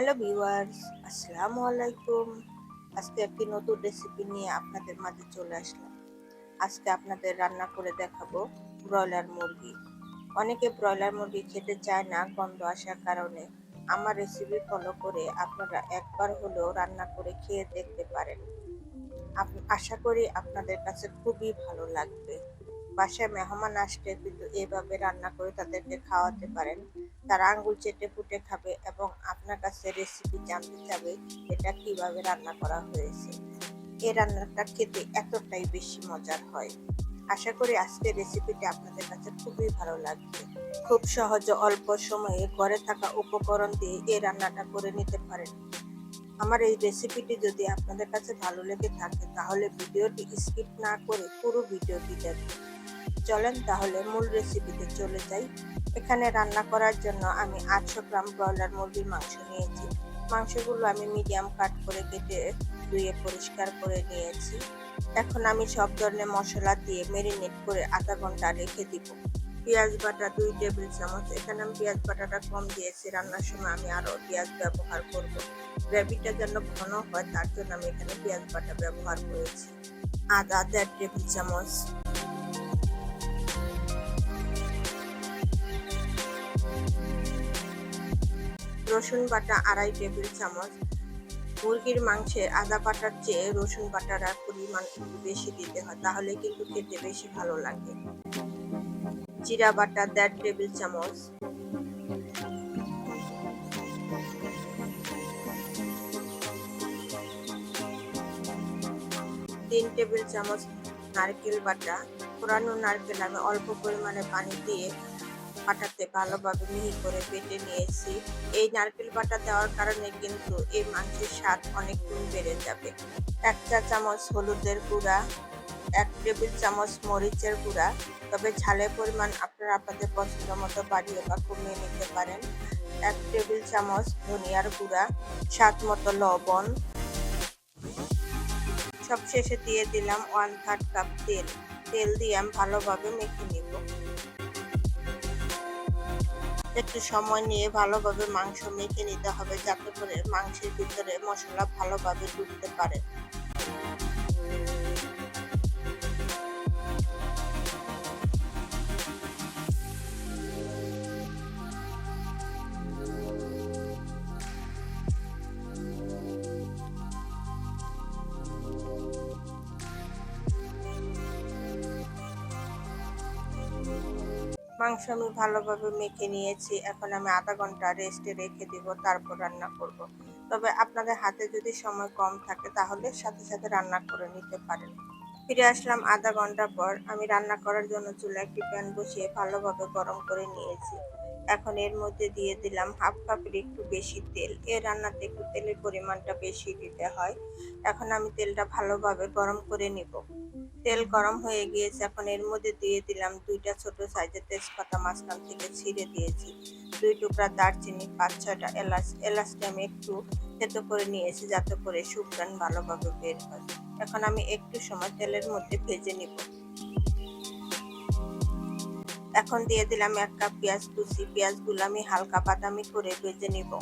Hello viewers, আসসালামু আলাইকুম। আজকে একটি নতুন রেসিপি নিয়ে আপনাদের মাঝে চলে আসলাম। আজকে আপনাদের রান্না করে দেখাবো ব্রয়লার মুরগি। অনেকে ব্রয়লার মুরগি খেতে চায় না গন্ধ আসার কারণে। আমার রেসিপি ফলো করে আপনারা একবার হলেও রান্না করে খেয়ে দেখতে পারেন। আশা করি আপনাদের কাছে খুবই ভালো লাগবে। বাসায় মেহমান আসলে কিন্তু এভাবে রান্না করে তাদেরকে খাওয়াতে পারেন। তারা আঙ্গুল চেটে পুটে খাবে এবং আপনার কাছে রেসিপি জানতে চাবে এটা কিভাবে রান্না করা হয়েছে। এই রান্নাটা খেতে এতটাই বেশি মজার হয়। আশা করি আজকের রেসিপিটি আপনাদের কাছে খুবই ভালো লাগবে। খুব সহজ ও অল্প সময়ে ঘরে থাকা উপকরণ দিয়ে এই রান্নাটা করে নিতে পারেন। আমার এই রেসিপিটি যদি আপনাদের কাছে ভালো লেগে থাকে তাহলে ভিডিওটি স্কিপ না করে পুরো ভিডিওটি দেখুন। চলেন তাহলে মূল রেসিপিতে চলে যাই। এখানে রান্না করার জন্য আমি 800 গ্রাম ব্রয়লার মুরগির মাংস নিয়েছি। মাংসগুলো আমি মিডিয়াম কাট করে কেটে ধুয়ে পরিষ্কার করে নিয়েছি। এখন আমি সব ধরনের মশলা দিয়ে ম্যারিনেট করে আধা ঘন্টা রেখে দিব। পেঁয়াজ বাটা 2 টেবিল চামচ। এখানে আমি পেঁয়াজ বাটাটা কম দিয়েছি, রান্নার সময় আমি আরও পেঁয়াজ ব্যবহার করব। গ্রেভিটা যেন ঘন হয় তার জন্য আমি এখানে পেঁয়াজ বাটা ব্যবহার করেছি। আদা 1.5 টেবিল চামচ, রসুন বাটা 2.5 টেবিল চামচ। মুরগির মাংসে আদা বাটার চেয়ে রসুন বাটার পরিমাণ একটু বেশি দিতে হয়, তাহলে কিন্তু খেতে বেশি ভালো লাগে। জিরা বাটা 1.5 টেবিল চামচ, 3 টেবিল চামচ নারকেল বাটা। কোরানো নারকেল আমি অল্প পরিমাণে পানি দিয়ে বাটাতে ভালোভাবে মিহি করে বেটে নিয়েছি। এই নারকেল বাটা দেওয়ার কারণে কিন্তু এই মাংসের স্বাদ অনেক গুণ বেড়ে যাবে। 1 চা চামচ হলুদের গুঁড়া, 1 টেবিল চামচ মরিচের গুঁড়া, তবে ঝালের পরিমাণ আপনারা আপনাদের পছন্দ মতো বাড়িয়ে বা কমিয়ে নিতে পারেন। 1 টেবিল চামচ ধনিয়ার গুঁড়া, স্বাদ মতো লবণ। সবশেষে দিয়ে দিলাম 1/3 কাপ তেল। তেল দিয়ে আমি ভালোভাবে মেখে নিব। একটু সময় নিয়ে ভালোভাবে মাংস মেখে নিতে হবে যাতে করে মাংসের ভিতরে মশলা ভালোভাবে ঢুকতে পারে। মাংস আমি ভালোভাবে মেখে নিয়েছি। এখন আমি আধা ঘন্টা রেস্টে রেখে দিব, তারপর রান্না করব। তবে আপনাদের হাতে যদি সময় কম থাকে তাহলে সাথে সাথে রান্না করে নিতে পারেন। ফিরে আসলাম আধা ঘন্টা পর। আমি রান্না করার জন্য চুলায় একটি প্যান বসিয়ে ভালোভাবে গরম করে নিয়েছি। এখন এর মধ্যে দিয়ে দিলাম 1/2 কাপের একটু বেশি তেল। এই রান্নাতে একটু তেলের পরিমাণটা বেশি দিতে হয়। এখন আমি তেলটা ভালোভাবে গরম করে নিব। তেল গরম হয়ে গিয়েছে, এখন এর মধ্যে দিয়ে দিলাম 2টা ছোট সাইজের তেজপাতা মাঝখান থেকে ছিঁড়ে দিয়েছি, 2 টুকরা দারচিনি, 5-6টা এলাচ। এলাচটা আমি একটু থেতো করে নিয়েছি যাতে করে সুঘ্রাণ ভালোভাবে বের হয়। এখন আমি একটু সময় তেলের মধ্যে ভেজে নিব। এখন দিয়ে দিলাম 1 কাপ পেঁয়াজ কুচি। পেঁয়াজগুলো আমি হালকা বাদামি করে ভেজে নিব।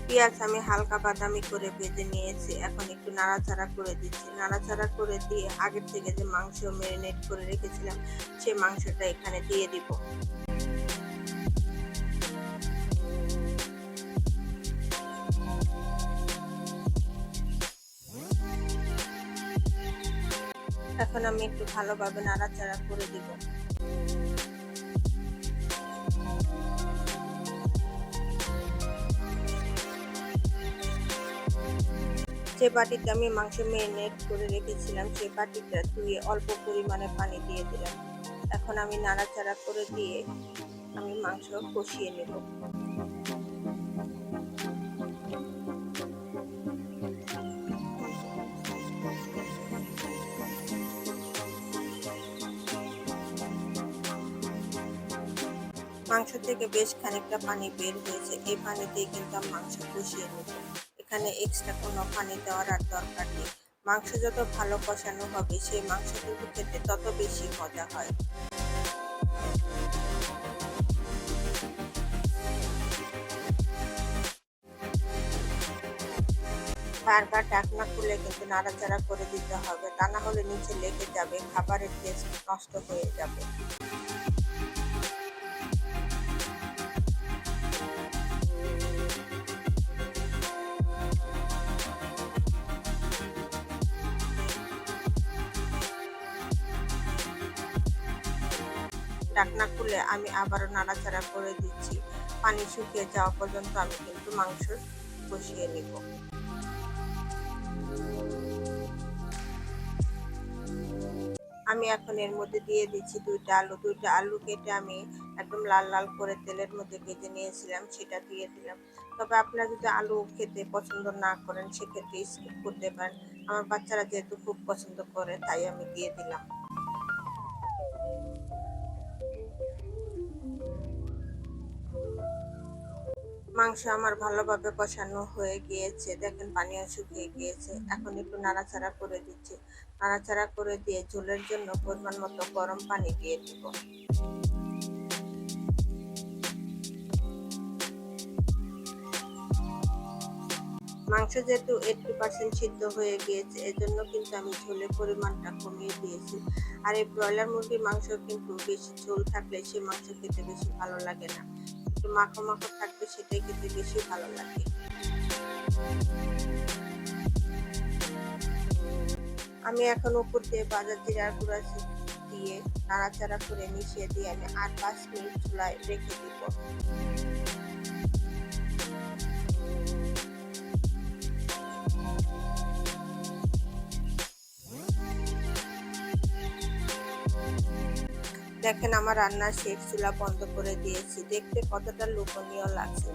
পেঁয়াজ আমি হালকা বাদামি করে ভেজে নিয়েছি। এখন একটু নাড়াচাড়া করে দিচ্ছি। নাড়াচাড়া করে দিয়ে আগের থেকে যে মাংস ম্যারিনেট করে রেখেছিলাম সেই মাংসটা এখানে দিয়ে দিব। এখন আমি একটু ভালোভাবে নাড়াচাড়া করে দিব। যে বাটিতে আমি মাংস ম্যারিনেট করে রেখেছিলাম সেই বাটিটা ধুয়ে অল্প পরিমাণে পানি দিয়ে দিলাম। এখন আমি নাড়াচাড়া করে দিয়ে আমি মাংস কষিয়ে নেব। মাংস থেকে বেশ খানিকটা পানি বের হয়েছে। এই পানি দিয়ে কিন্তু আমি মাংস কষিয়ে নেব। এখানে এক্সট্রা কোনো পানি দেওয়ার আর দরকার নেই। মাংস যত ভালো কষানো হবে সেই মাংস কিন্তু খেতে তত বেশি মজা হয়। বারবার ঢাকনা খুলে কিন্তু নাড়াচাড়া করে দিতে হবে, তা না হলে নিচে লেগে যাবে, খাবারের টেস্ট নষ্ট হয়ে যাবে। ঢাকনা খুলে আমি আবারও নাড়াচাড়া করে দিচ্ছি। পানি শুকিয়ে যাওয়া পর্যন্ত আমি কিন্তু মাংস কষিয়ে নিব। আমি এখন এর মধ্যে দিয়ে দিচ্ছি দুইটা আলু কেটে আমি একদম লাল লাল করে তেলের মধ্যে ভেজে নিয়েছিলাম, সেটা দিয়ে দিলাম। তবে আপনারা যদি আলু খেতে পছন্দ না করেন সেক্ষেত্রে স্কিপ করতে পারেন। আমার বাচ্চারা যেহেতু খুব পছন্দ করে তাই আমি দিয়ে দিলাম। মাংস আমার ভালোভাবে কষানো হয়ে গিয়েছে, দেখেন পানিও শুকিয়ে গিয়েছে। এখন একটু নাড়াচাড়া করে দিচ্ছি। নাড়াচাড়া করে দিয়ে ঝোলের জন্য পরিমাণ মতো গরম পানি দিয়ে দিব। মাংস যেহেতু 80% সিদ্ধ হয়ে গিয়েছে, এজন্য কিন্তু আমি ঝোলের পরিমাণটা কমিয়ে দিয়েছি। আর এই ব্রয়লার মুরগির মাংস কিন্তু বেশি ঝোল থাকলে সে মাংস খেতে বেশি ভালো লাগে না, একটু মাখো মাখো থাকবে সেটাই খেতে বেশি ভালো লাগে। আমি এখন উপর দিয়ে ভাজা জিরার গুঁড়া দিয়ে নাড়াচাড়া করে মিশিয়ে দিয়ে আমি আর 5 মিনিট চুলায় রেখে দিব। দেখেন আমার রান্না শেষ, চুলা বন্ধ করে দিয়েছি। দেখতে কতটা লোভনীয় লাগছে,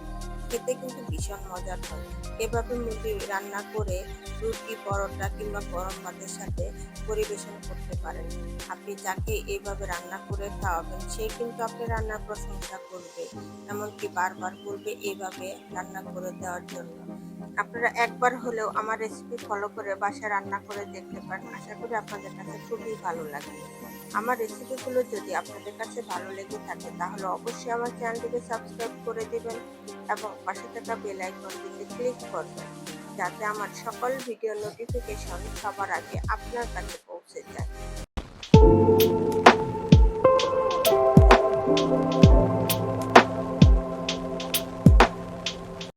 খেতে কিন্তু ভীষণ মজার হয়। এভাবে মুরগি রান্না করে রুটি, পরোটা কিংবা গরম ভাতের সাথে পরিবেশন করতে পারেন। আপনি যাকে এইভাবে রান্না করে খাওয়াবেন সে কিন্তু আপনার রান্নার প্রশংসা করবে, এমনকি বারবার বলবে এইভাবে রান্না করে দেওয়ার জন্য। আপনারা একবার হলেও আমার রেসিপি ফলো করে বাসায় রান্না করে দেখতে পারেন, আশা করি আপনাদের কাছে খুবই ভালো লাগবে। আমার রেসিপিগুলো যদি আপনাদের কাছে ভালো লেগে থাকে তাহলে অবশ্যই আমার চ্যানেলটিকে সাবস্ক্রাইব করে দিবেন এবং পাশে থাকা বেল আইকনটিতে ক্লিক করবেন, যাতে আমার সকল ভিডিও নোটিফিকেশন সবার আগে আপনার কাছে পৌঁছে যায়।